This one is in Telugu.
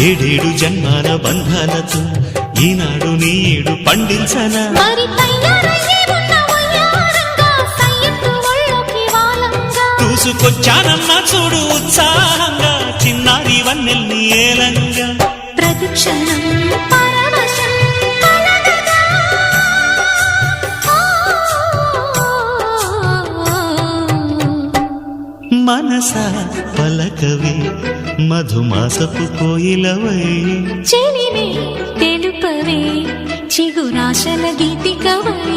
ఏడేడు జన్మాల బంధాలతో ఈనాడు నీడు పండించనా చూసుకొచ్చానమ్మా చూడు ఉత్సాహంగా చిన్నారి వన్నెల్ని ఏలంగా ప్రతిక్షణం మనసా పలకవే మధుమాసపు కోయిలవై చెలిమే తెలుపవే చిగురాశల గీతికవై